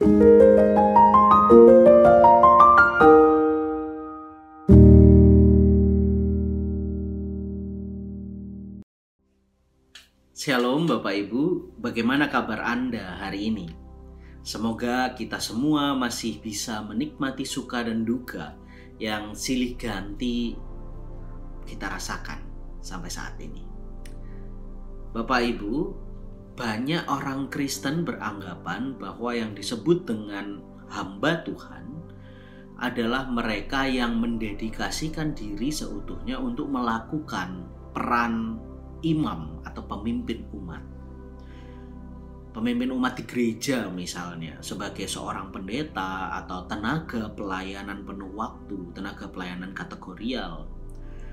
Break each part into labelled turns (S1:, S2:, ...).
S1: Shalom Bapak Ibu, bagaimana kabar Anda hari ini? Semoga kita semua masih bisa menikmati suka dan duka yang silih ganti kita rasakan sampai saat ini. Bapak Ibu, banyak orang Kristen beranggapan bahwa yang disebut dengan hamba Tuhan adalah mereka yang mendedikasikan diri seutuhnya untuk melakukan peran imam atau pemimpin umat. Pemimpin umat di gereja misalnya sebagai seorang pendeta atau tenaga pelayanan penuh waktu, tenaga pelayanan kategorial.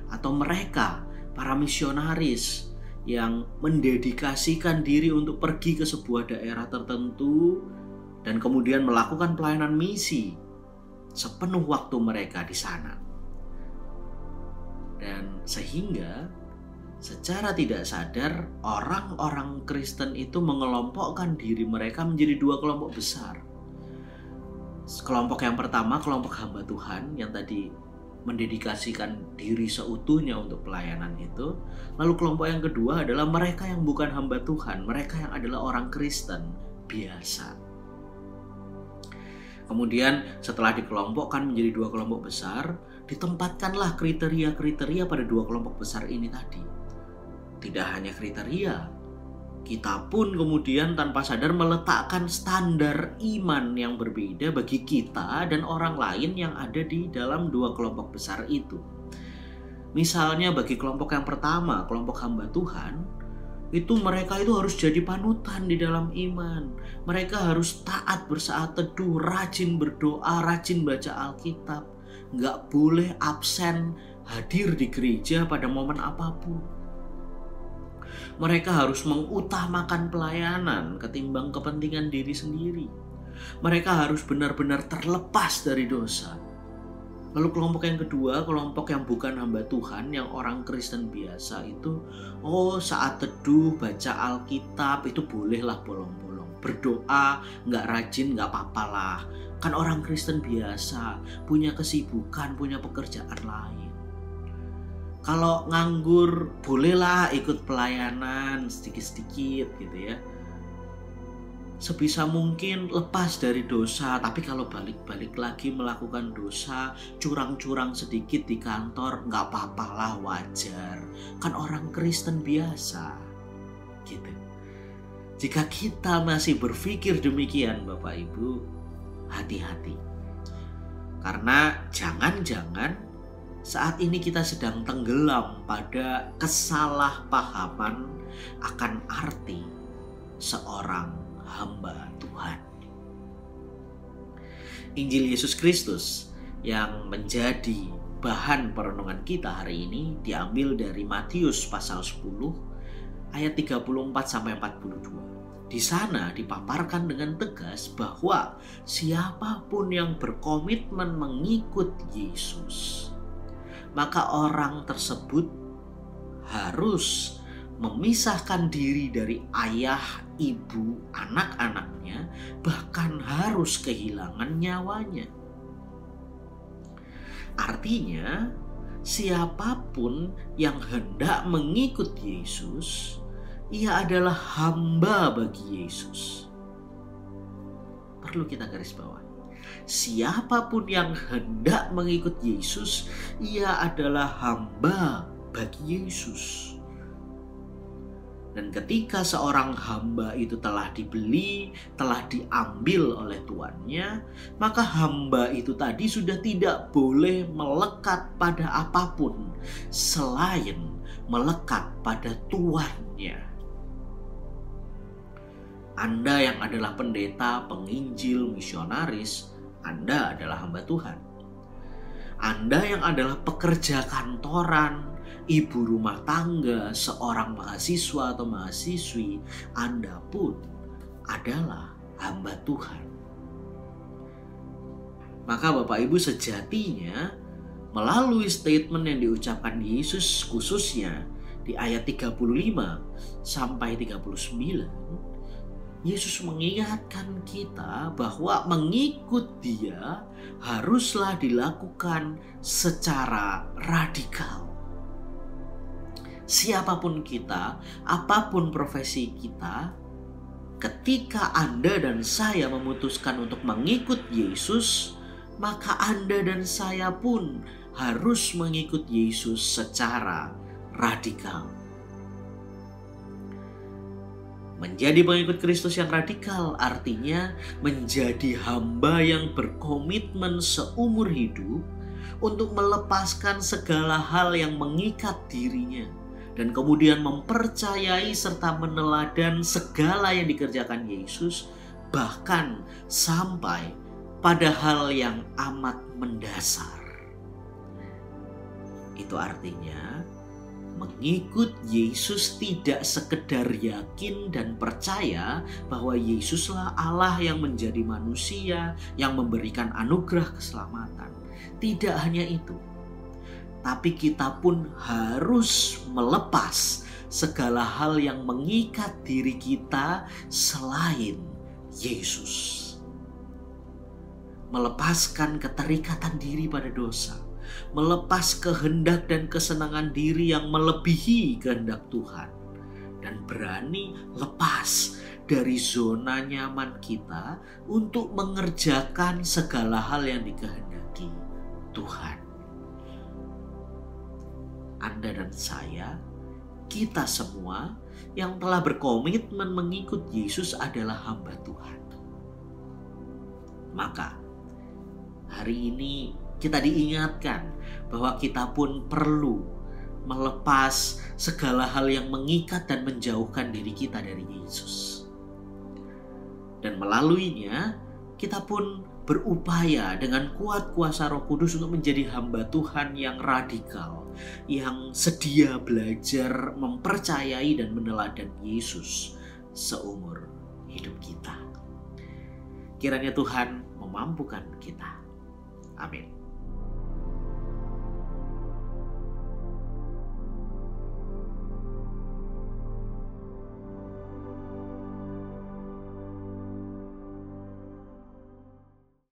S1: Atau mereka, para misionaris yang mendedikasikan diri untuk pergi ke sebuah daerah tertentu dan kemudian melakukan pelayanan misi sepenuh waktu mereka di sana. Dan sehingga secara tidak sadar, orang-orang Kristen itu mengelompokkan diri mereka menjadi dua kelompok besar. Kelompok yang pertama, kelompok hamba Tuhan yang tadi mendedikasikan diri seutuhnya untuk pelayanan itu. Lalu kelompok yang kedua adalah mereka yang bukan hamba Tuhan, mereka yang adalah orang Kristen biasa. Kemudian setelah dikelompokkan menjadi dua kelompok besar, ditempatkanlah kriteria-kriteria pada dua kelompok besar ini tadi. Tidak hanya kriteria, kita pun kemudian tanpa sadar meletakkan standar iman yang berbeda bagi kita dan orang lain yang ada di dalam dua kelompok besar itu. Misalnya bagi kelompok yang pertama, kelompok hamba Tuhan, mereka itu harus jadi panutan di dalam iman. Mereka harus taat bersaat teduh, rajin berdoa, rajin baca Alkitab, nggak boleh absen hadir di gereja pada momen apapun. Mereka harus mengutamakan pelayanan ketimbang kepentingan diri sendiri. Mereka harus benar-benar terlepas dari dosa. Lalu kelompok yang kedua, kelompok yang bukan hamba Tuhan, yang orang Kristen biasa itu, saat teduh, baca Alkitab itu bolehlah bolong-bolong. Berdoa nggak rajin nggak apa-apalah. Kan orang Kristen biasa, punya kesibukan, punya pekerjaan lain. Kalau nganggur bolehlah ikut pelayanan sedikit-sedikit gitu ya. Sebisa mungkin lepas dari dosa, tapi kalau balik-balik lagi melakukan dosa, curang-curang sedikit di kantor, nggak apa-apalah, wajar. Kan orang Kristen biasa gitu. Jika kita masih berpikir demikian Bapak Ibu, hati-hati. Karena jangan-jangan saat ini kita sedang tenggelam pada kesalahpahaman akan arti seorang hamba Tuhan. Injil Yesus Kristus yang menjadi bahan perenungan kita hari ini diambil dari Matius pasal 10 ayat 34 sampai 42. Di sana dipaparkan dengan tegas bahwa siapapun yang berkomitmen mengikut Yesus, maka orang tersebut harus memisahkan diri dari ayah, ibu, anak-anaknya, bahkan harus kehilangan nyawanya. Artinya, siapapun yang hendak mengikut Yesus, ia adalah hamba bagi Yesus. Perlu kita garis bawahi. Siapapun yang hendak mengikut Yesus, ia adalah hamba bagi Yesus. Dan ketika seorang hamba itu telah dibeli, telah diambil oleh tuannya, maka hamba itu tadi sudah tidak boleh melekat pada apapun selain melekat pada tuannya. Anda yang adalah pendeta, penginjil, misionaris, Anda adalah hamba Tuhan. Anda yang adalah pekerja kantoran, ibu rumah tangga, seorang mahasiswa atau mahasiswi, Anda pun adalah hamba Tuhan. Maka Bapak Ibu, sejatinya melalui statement yang diucapkan Yesus khususnya di ayat 35 sampai 39, Yesus mengingatkan kita bahwa mengikut Dia haruslah dilakukan secara radikal. Siapapun kita, apapun profesi kita, ketika Anda dan saya memutuskan untuk mengikut Yesus, maka Anda dan saya pun harus mengikut Yesus secara radikal. Menjadi pengikut Kristus yang radikal artinya menjadi hamba yang berkomitmen seumur hidup untuk melepaskan segala hal yang mengikat dirinya dan kemudian mempercayai serta meneladan segala yang dikerjakan Yesus, bahkan sampai pada hal yang amat mendasar. Itu artinya mengikut Yesus tidak sekedar yakin dan percaya bahwa Yesuslah Allah yang menjadi manusia, yang memberikan anugerah keselamatan. Tidak hanya itu, tapi kita pun harus melepas segala hal yang mengikat diri kita selain Yesus. Melepaskan keterikatan diri pada dosa, melepas kehendak dan kesenangan diri yang melebihi kehendak Tuhan, dan berani lepas dari zona nyaman kita untuk mengerjakan segala hal yang dikehendaki Tuhan. Anda dan saya, kita semua yang telah berkomitmen mengikut Yesus adalah hamba Tuhan. Maka hari ini kita diingatkan bahwa kita pun perlu melepas segala hal yang mengikat dan menjauhkan diri kita dari Yesus. Dan melaluinya kita pun berupaya dengan kuat kuasa Roh Kudus untuk menjadi hamba Tuhan yang radikal, yang sedia belajar mempercayai dan meneladan Yesus seumur hidup kita. Kiranya Tuhan memampukan kita. Amin.